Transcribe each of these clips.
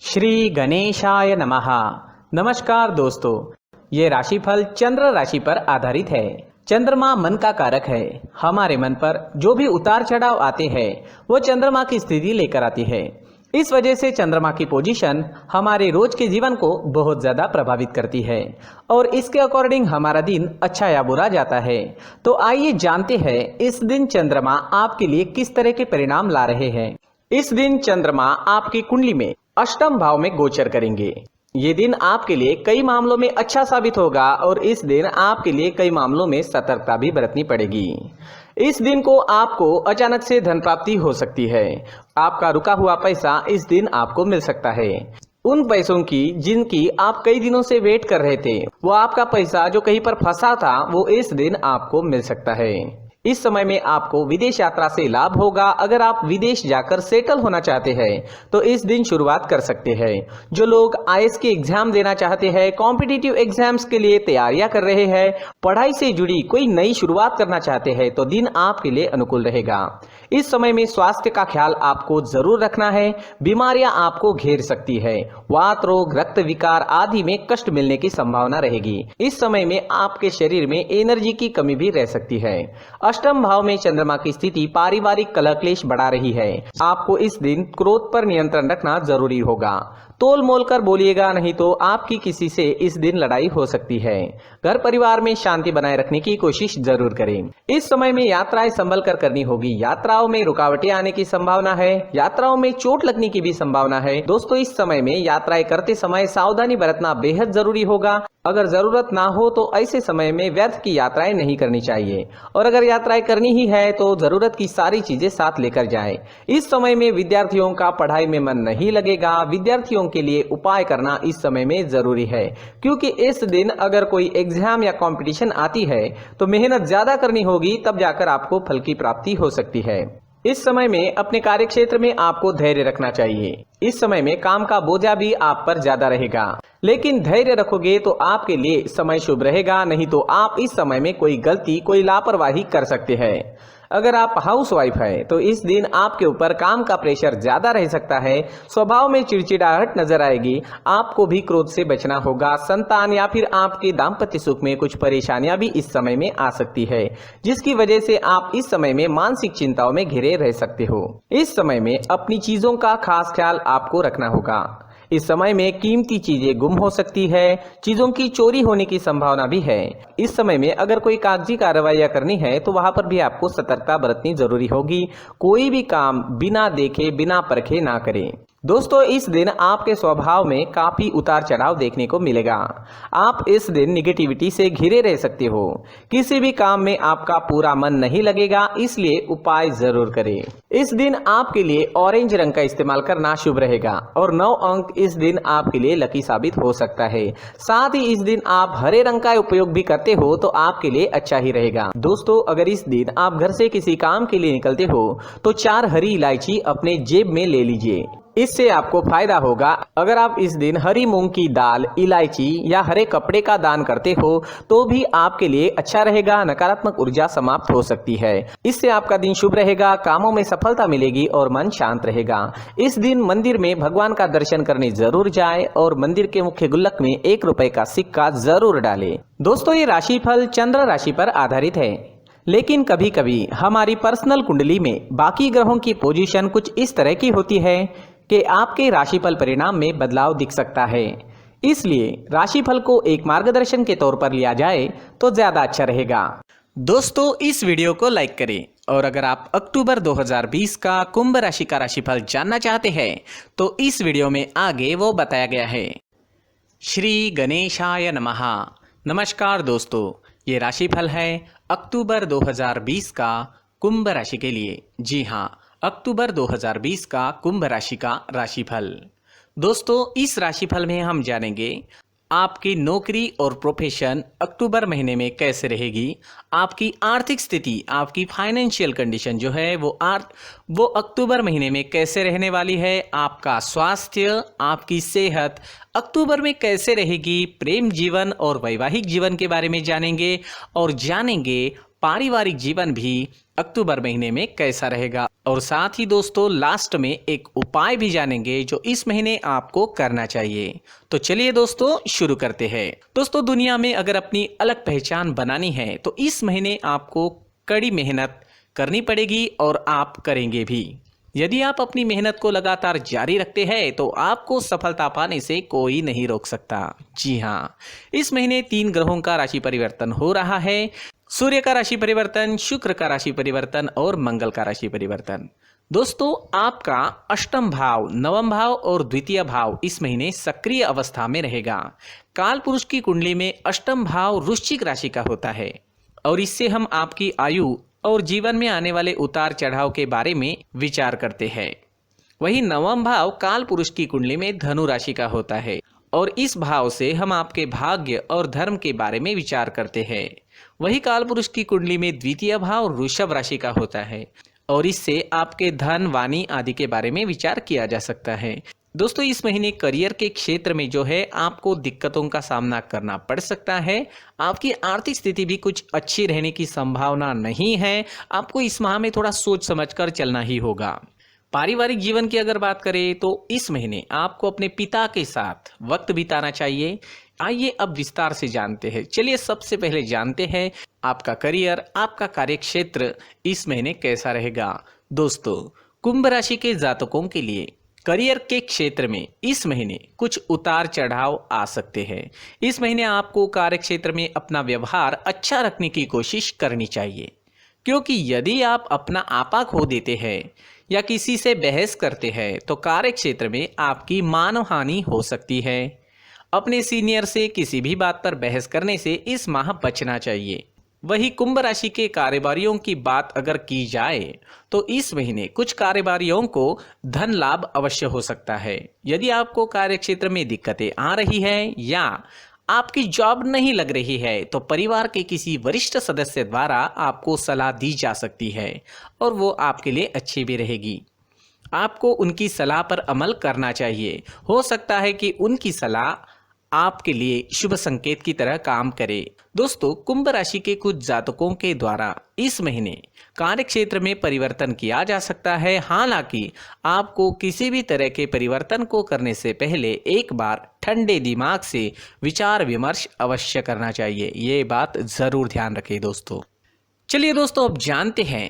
श्री गणेशाय नमः। नमस्कार दोस्तों, ये राशिफल चंद्र राशि पर आधारित है। चंद्रमा मन का कारक है। हमारे मन पर जो भी उतार चढ़ाव आते हैं वो चंद्रमा की स्थिति लेकर आती है। इस वजह से चंद्रमा की पोजीशन हमारे रोज के जीवन को बहुत ज्यादा प्रभावित करती है और इसके अकॉर्डिंग हमारा दिन अच्छा या बुरा जाता है। तो आइए जानते हैं इस दिन चंद्रमा आपके लिए किस तरह के परिणाम ला रहे हैं। इस दिन चंद्रमा आपकी कुंडली में अष्टम भाव में गोचर करेंगे। ये दिन आपके लिए कई मामलों में अच्छा साबित होगा और इस दिन आपके लिए कई मामलों में सतर्कता भी बरतनी पड़ेगी। इस दिन को आपको अचानक से धन प्राप्ति हो सकती है। आपका रुका हुआ पैसा इस दिन आपको मिल सकता है। उन पैसों की जिनकी आप कई दिनों से वेट कर रहे थे, वो आपका पैसा जो कहीं पर फंसा था वो इस दिन आपको मिल सकता है। इस समय में आपको विदेश यात्रा से लाभ होगा। अगर आप विदेश जाकर सेटल होना चाहते हैं तो इस दिन शुरुआत कर सकते हैं। जो लोग आईएएस के एग्जाम देना चाहते हैं, कॉम्पिटिटिव एग्जाम्स के लिए तैयारियां कर रहे हैं, पढ़ाई से जुड़ी कोई नई शुरुआत करना चाहते हैं तो दिन आपके लिए अनुकूल रहेगा। इस समय में स्वास्थ्य का ख्याल आपको जरूर रखना है। बीमारियां आपको घेर सकती है। वात रोग, रक्त विकार आदि में कष्ट मिलने की संभावना रहेगी। इस समय में आपके शरीर में एनर्जी की कमी भी रह सकती है। अष्टम भाव में चंद्रमा की स्थिति पारिवारिक कलह क्लेश बढ़ा रही है। आपको इस दिन क्रोध पर नियंत्रण रखना जरूरी होगा। तोल मोल कर बोलिएगा, नहीं तो आपकी किसी से इस दिन लड़ाई हो सकती है। घर परिवार में शांति बनाए रखने की कोशिश जरूर करें। इस समय में यात्राएं संभल कर करनी होगी। यात्राओं में रुकावटें आने की संभावना है। यात्राओं में चोट लगने की भी संभावना है। दोस्तों, इस समय में यात्राएं करते समय सावधानी बरतना बेहद जरूरी होगा। अगर जरूरत ना हो तो ऐसे समय में व्यर्थ की यात्राएं नहीं करनी चाहिए और अगर यात्राएं करनी ही है तो जरूरत की सारी चीजें साथ लेकर जाएं। इस समय में विद्यार्थियों का पढ़ाई में मन नहीं लगेगा। विद्यार्थियों के लिए उपाय करना इस समय में जरूरी है, क्योंकि इस दिन अगर कोई एग्जाम या कंपटीशन आती है तो मेहनत ज्यादा करनी होगी, तब जाकर आपको फल की प्राप्ति हो सकती है। इस समय में अपने कार्य क्षेत्र में आपको धैर्य रखना चाहिए। इस समय में काम का बोझा भी आप पर ज्यादा रहेगा, लेकिन धैर्य रखोगे तो आपके लिए समय शुभ रहेगा। नहीं तो आप इस समय में कोई गलती, कोई लापरवाही कर सकते हैं। अगर आप हाउसवाइफ है तो इस दिन आपके ऊपर काम का प्रेशर ज्यादा रह सकता है। स्वभाव में चिड़चिड़ाहट नजर आएगी। आपको भी क्रोध से बचना होगा। संतान या फिर आपके दाम्पत्य सुख में कुछ परेशानियां भी इस समय में आ सकती है, जिसकी वजह से आप इस समय में मानसिक चिंताओं में घिरे रह सकते हो। इस समय में अपनी चीजों का खास ख्याल आपको रखना होगा। इस समय में कीमती चीजें गुम हो सकती है। चीजों की चोरी होने की संभावना भी है। इस समय में अगर कोई कागजी कार्रवाइयां करनी है तो वहां पर भी आपको सतर्कता बरतनी जरूरी होगी। कोई भी काम बिना देखे, बिना परखे ना करें। दोस्तों, इस दिन आपके स्वभाव में काफी उतार चढ़ाव देखने को मिलेगा। आप इस दिन निगेटिविटी से घिरे रह सकते हो। किसी भी काम में आपका पूरा मन नहीं लगेगा, इसलिए उपाय जरूर करें। इस दिन आपके लिए ऑरेंज रंग का इस्तेमाल करना शुभ रहेगा और 9 अंक इस दिन आपके लिए लकी साबित हो सकता है। साथ ही इस दिन आप हरे रंग का उपयोग भी करते हो तो आपके लिए अच्छा ही रहेगा। दोस्तों, अगर इस दिन आप घर से किसी काम के लिए निकलते हो तो 4 हरी इलायची अपने जेब में ले लीजिए। इससे आपको फायदा होगा। अगर आप इस दिन हरी मूंग की दाल, इलायची या हरे कपड़े का दान करते हो तो भी आपके लिए अच्छा रहेगा। नकारात्मक ऊर्जा समाप्त हो सकती है। इससे आपका दिन शुभ रहेगा, कामों में सफलता मिलेगी और मन शांत रहेगा। इस दिन मंदिर में भगवान का दर्शन करने जरूर जाए और मंदिर के मुख्य गुल्लक में 1 रुपए का सिक्का जरूर डालें। दोस्तों, ये राशिफल चंद्र राशि पर आधारित है, लेकिन कभी कभी हमारी पर्सनल कुंडली में बाकी ग्रहों की पोजीशन कुछ इस तरह की होती है कि आपके राशिफल परिणाम में बदलाव दिख सकता है। इसलिए राशिफल को एक मार्गदर्शन के तौर पर लिया जाए तो ज्यादा अच्छा रहेगा। दोस्तों, इस वीडियो को लाइक करें और अगर आप अक्टूबर 2020 का कुंभ राशि का राशिफल जानना चाहते हैं तो इस वीडियो में आगे वो बताया गया है। श्री गणेशाय नमः। नमस्कार दोस्तों, ये राशिफल है अक्टूबर 2020 का कुंभ राशि के लिए। जी हाँ, अक्टूबर 2020 का कुंभ राशि का राशिफल। दोस्तों, इस राशिफल में हम जानेंगे आपकी नौकरी और प्रोफेशन अक्टूबर महीने में कैसे रहेगी। आपकी आर्थिक स्थिति, आपकी फाइनेंशियल कंडीशन जो है वो अक्टूबर महीने में कैसे रहने वाली है। आपका स्वास्थ्य, आपकी सेहत अक्टूबर में कैसे रहेगी। प्रेम जीवन और वैवाहिक जीवन के बारे में जानेंगे और जानेंगे पारिवारिक जीवन भी अक्टूबर महीने में कैसा रहेगा, और साथ ही दोस्तों लास्ट में एक उपाय भी जानेंगे जो इस महीने आपको करना चाहिए। तो चलिए दोस्तों शुरू करते हैं। दोस्तों दुनिया में अगर अपनी अलग पहचान बनानी है तो इस महीने आपको कड़ी मेहनत करनी पड़ेगी और आप करेंगे भी। यदि आप अपनी मेहनत को लगातार जारी रखते हैं तो आपको सफलता पाने से कोई नहीं रोक सकता। जी हाँ, इस महीने 3 ग्रहों का राशि परिवर्तन हो रहा है। सूर्य का राशि परिवर्तन, शुक्र का राशि परिवर्तन और मंगल का राशि परिवर्तन। दोस्तों आपका अष्टम भाव, नवम भाव और द्वितीय भाव इस महीने सक्रिय अवस्था में रहेगा। काल पुरुष की कुंडली में अष्टम भाव वृश्चिक राशि का होता है और इससे हम आपकी आयु और जीवन में आने वाले उतार चढ़ाव के बारे में विचार करते हैं। वही नवम भाव काल पुरुष की कुंडली में धनु राशि का होता है और इस भाव से हम आपके भाग्य और धर्म के बारे में विचार करते हैं। वही काल पुरुष की कुंडली में द्वितीय भाव वृषभ राशि का होता है और इससे आपके धन, वाणी आदि के बारे में विचार किया जा सकता है। दोस्तों इस महीने करियर के क्षेत्र में जो है आपको दिक्कतों का सामना करना पड़ सकता है। आपकी आर्थिक स्थिति भी कुछ अच्छी रहने की संभावना नहीं है। आपको इस माह में थोड़ा सोच समझकर चलना ही होगा। पारिवारिक जीवन की अगर बात करें तो इस महीने आपको अपने पिता के साथ वक्त बिताना चाहिए। आइए अब विस्तार से जानते हैं। चलिए सबसे पहले जानते हैं आपका करियर, आपका कार्यक्षेत्र इस महीने कैसा रहेगा। दोस्तों कुंभ राशि के जातकों के लिए करियर के क्षेत्र में इस महीने कुछ उतार चढ़ाव आ सकते हैं। इस महीने आपको कार्य क्षेत्र में अपना व्यवहार अच्छा रखने की कोशिश करनी चाहिए, क्योंकि यदि आप अपना आपा खो देते हैं या किसी से बहस करते हैं तो कार्य क्षेत्र में आपकी मानहानि हो सकती है। अपने सीनियर से किसी भी बात पर बहस करने से इस माह बचना चाहिए। वही कुंभ राशि के कारोबारियों की बात अगर की जाए तो इस महीने कुछ कारोबारियों को धन लाभ अवश्य हो सकता है। यदि आपको कार्यक्षेत्र में दिक्कतें आ रही है या आपकी जॉब नहीं लग रही है तो परिवार के किसी वरिष्ठ सदस्य द्वारा आपको सलाह दी जा सकती है और वो आपके लिए अच्छी भी रहेगी। आपको उनकी सलाह पर अमल करना चाहिए। हो सकता है कि उनकी सलाह आपके लिए शुभ संकेत की तरह काम करे। दोस्तों कुंभ राशि के कुछ जातकों के द्वारा इस महीने कार्य क्षेत्र में परिवर्तन किया जा सकता है। हालांकि आपको किसी भी तरह के परिवर्तन को करने से पहले एक बार ठंडे दिमाग से विचार विमर्श अवश्य करना चाहिए। ये बात जरूर ध्यान रखें दोस्तों। चलिए दोस्तों अब जानते हैं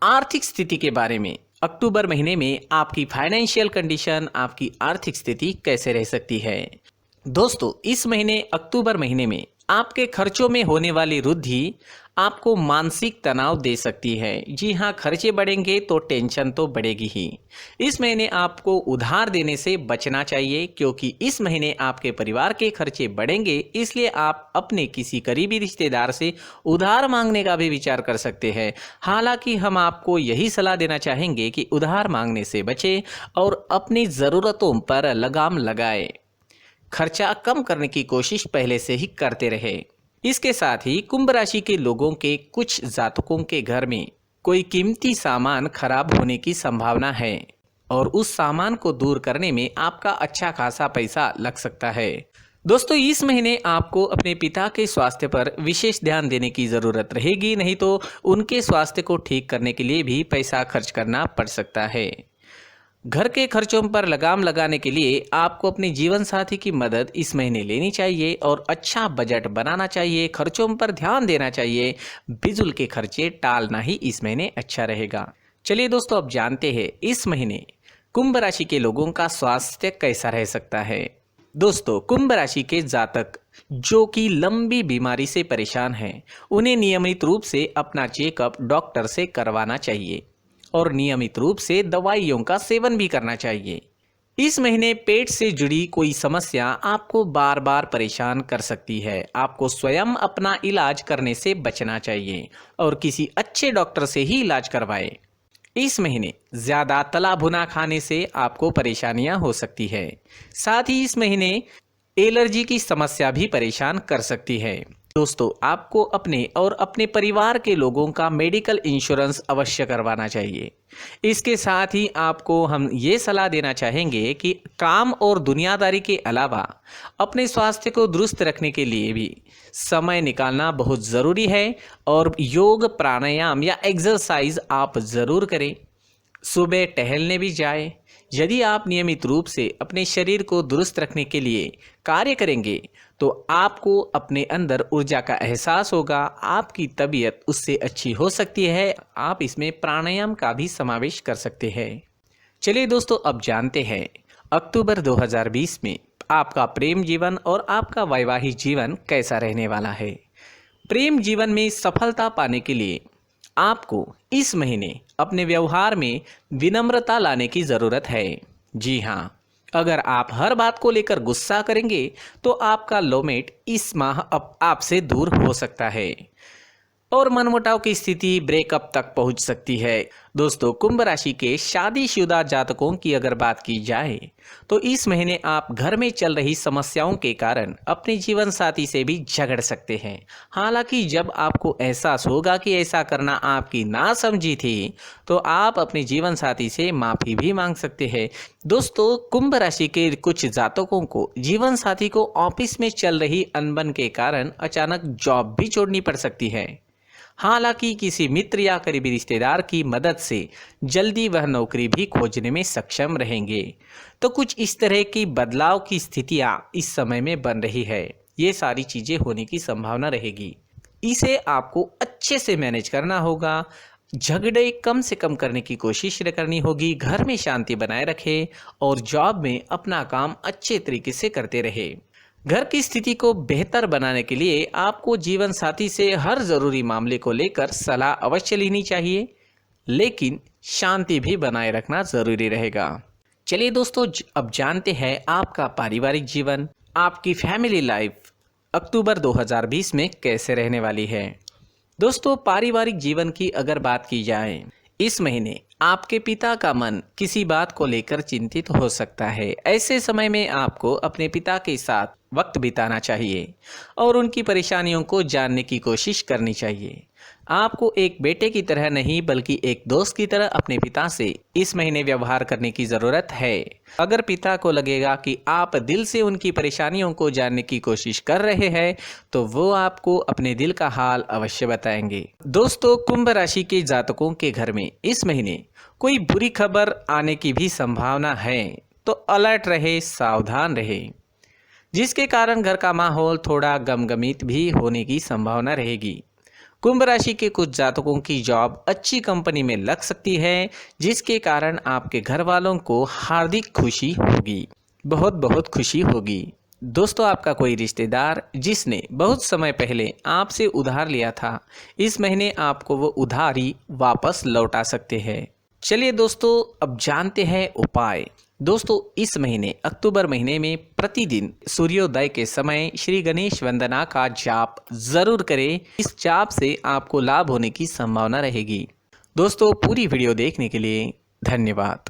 आर्थिक स्थिति के बारे में। अक्टूबर महीने में आपकी फाइनेंशियल कंडीशन, आपकी आर्थिक स्थिति कैसे रह सकती है। दोस्तों इस महीने अक्टूबर महीने में आपके खर्चों में होने वाली वृद्धि आपको मानसिक तनाव दे सकती है। जी हाँ, खर्चे बढ़ेंगे तो टेंशन तो बढ़ेगी ही। इस महीने आपको उधार देने से बचना चाहिए, क्योंकि इस महीने आपके परिवार के खर्चे बढ़ेंगे। इसलिए आप अपने किसी करीबी रिश्तेदार से उधार मांगने का भी विचार कर सकते हैं। हालांकि हम आपको यही सलाह देना चाहेंगे कि उधार मांगने से बचें और अपनी ज़रूरतों पर लगाम लगाएं। खर्चा कम करने की कोशिश पहले से ही करते रहे। इसके साथ ही कुंभ राशि के लोगों के कुछ जातकों के घर में कोई कीमती सामान खराब होने की संभावना है और उस सामान को दूर करने में आपका अच्छा खासा पैसा लग सकता है। दोस्तों इस महीने आपको अपने पिता के स्वास्थ्य पर विशेष ध्यान देने की ज़रूरत रहेगी, नहीं तो उनके स्वास्थ्य को ठीक करने के लिए भी पैसा खर्च करना पड़ सकता है। घर के खर्चों पर लगाम लगाने के लिए आपको अपने जीवन साथी की मदद इस महीने लेनी चाहिए और अच्छा बजट बनाना चाहिए। खर्चों पर ध्यान देना चाहिए। बिजुल के खर्चे टालना ही इस महीने अच्छा रहेगा। चलिए दोस्तों अब जानते हैं इस महीने कुंभ राशि के लोगों का स्वास्थ्य कैसा रह सकता है। दोस्तों कुंभ राशि के जातक जो कि लंबी बीमारी से परेशान हैं, उन्हें नियमित रूप से अपना चेकअप डॉक्टर से करवाना चाहिए और नियमित रूप से दवाइयों का सेवन भी करना चाहिए। इस महीने पेट से जुड़ी कोई समस्या आपको बार बार परेशान कर सकती है। आपको स्वयं अपना इलाज करने से बचना चाहिए और किसी अच्छे डॉक्टर से ही इलाज करवाएं। इस महीने ज्यादा तला भुना खाने से आपको परेशानियां हो सकती है। साथ ही इस महीने एलर्जी की समस्या भी परेशान कर सकती है। दोस्तों, आपको अपने और अपने परिवार के लोगों का मेडिकल इंश्योरेंस अवश्य करवाना चाहिए। इसके साथ ही आपको हम ये सलाह देना चाहेंगे कि काम और दुनियादारी के अलावा अपने स्वास्थ्य को दुरुस्त रखने के लिए भी समय निकालना बहुत ज़रूरी है और योग, प्राणायाम या एक्सरसाइज आप ज़रूर करें। सुबह टहलने भी जाएं। यदि आप नियमित रूप से अपने शरीर को दुरुस्त रखने के लिए कार्य करेंगे तो आपको अपने अंदर ऊर्जा का एहसास होगा, आपकी तबीयत उससे अच्छी हो सकती है। आप इसमें प्राणायाम का भी समावेश कर सकते हैं। चलिए दोस्तों, अब जानते हैं अक्टूबर 2020 में आपका प्रेम जीवन और आपका वैवाहिक जीवन कैसा रहने वाला है। प्रेम जीवन में सफलता पाने के लिए आपको इस महीने अपने व्यवहार में विनम्रता लाने की ज़रूरत है। जी हाँ, अगर आप हर बात को लेकर गुस्सा करेंगे तो आपका लोमेट इस माह अब आपसे दूर हो सकता है और मनमुटाव की स्थिति ब्रेकअप तक पहुंच सकती है। दोस्तों, कुंभ राशि के शादीशुदा जातकों की अगर बात की जाए तो इस महीने आप घर में चल रही समस्याओं के कारण अपने जीवन साथी से भी झगड़ सकते हैं। हालांकि जब आपको एहसास होगा कि ऐसा करना आपकी नासमझी थी तो आप अपने जीवन साथी से माफ़ी भी मांग सकते हैं। दोस्तों, कुंभ राशि के कुछ जातकों को जीवन साथी को ऑफिस में चल रही अनबन के कारण अचानक जॉब भी छोड़नी पड़ सकती है। हालांकि किसी मित्र या करीबी रिश्तेदार की मदद से जल्दी वह नौकरी भी खोजने में सक्षम रहेंगे। तो कुछ इस तरह की बदलाव की स्थितियां इस समय में बन रही है। ये सारी चीज़ें होने की संभावना रहेगी। इसे आपको अच्छे से मैनेज करना होगा। झगड़े कम से कम करने की कोशिश करनी होगी। घर में शांति बनाए रखें और जॉब में अपना काम अच्छे तरीके से करते रहे। घर की स्थिति को बेहतर बनाने के लिए आपको जीवन साथी से हर ज़रूरी मामले को लेकर सलाह अवश्य लेनी चाहिए, लेकिन शांति भी बनाए रखना ज़रूरी रहेगा। चलिए दोस्तों, अब जानते हैं आपका पारिवारिक जीवन, आपकी फैमिली लाइफ अक्टूबर 2020 में कैसे रहने वाली है। दोस्तों, पारिवारिक जीवन की अगर बात की जाए, इस महीने आपके पिता का मन किसी बात को लेकर चिंतित हो सकता है। ऐसे समय में आपको अपने पिता के साथ वक्त बिताना चाहिए और उनकी परेशानियों को जानने की कोशिश करनी चाहिए। आपको एक बेटे की तरह नहीं बल्कि एक दोस्त की तरह अपने पिता से इस महीने व्यवहार करने की ज़रूरत है। अगर पिता को लगेगा कि आप दिल से उनकी परेशानियों को जानने की कोशिश कर रहे हैं तो वो आपको अपने दिल का हाल अवश्य बताएंगे। दोस्तों, कुंभ राशि के जातकों के घर में इस महीने कोई बुरी खबर आने की भी संभावना है, तो अलर्ट रहे, सावधान रहे, जिसके कारण घर का माहौल थोड़ा गमगमीत भी होने की संभावना रहेगी। कुंभ राशि के कुछ जातकों की जॉब अच्छी कंपनी में लग सकती है, जिसके कारण आपके घर वालों को हार्दिक खुशी होगी, बहुत बहुत खुशी होगी। दोस्तों, आपका कोई रिश्तेदार जिसने बहुत समय पहले आपसे उधार लिया था, इस महीने आपको वो उधारी वापस लौटा सकते हैं। चलिए दोस्तों, अब जानते हैं उपाय। दोस्तों, इस महीने अक्टूबर महीने में प्रतिदिन सूर्योदय के समय श्री गणेश वंदना का जाप जरूर करें। इस जाप से आपको लाभ होने की संभावना रहेगी। दोस्तों, पूरी वीडियो देखने के लिए धन्यवाद।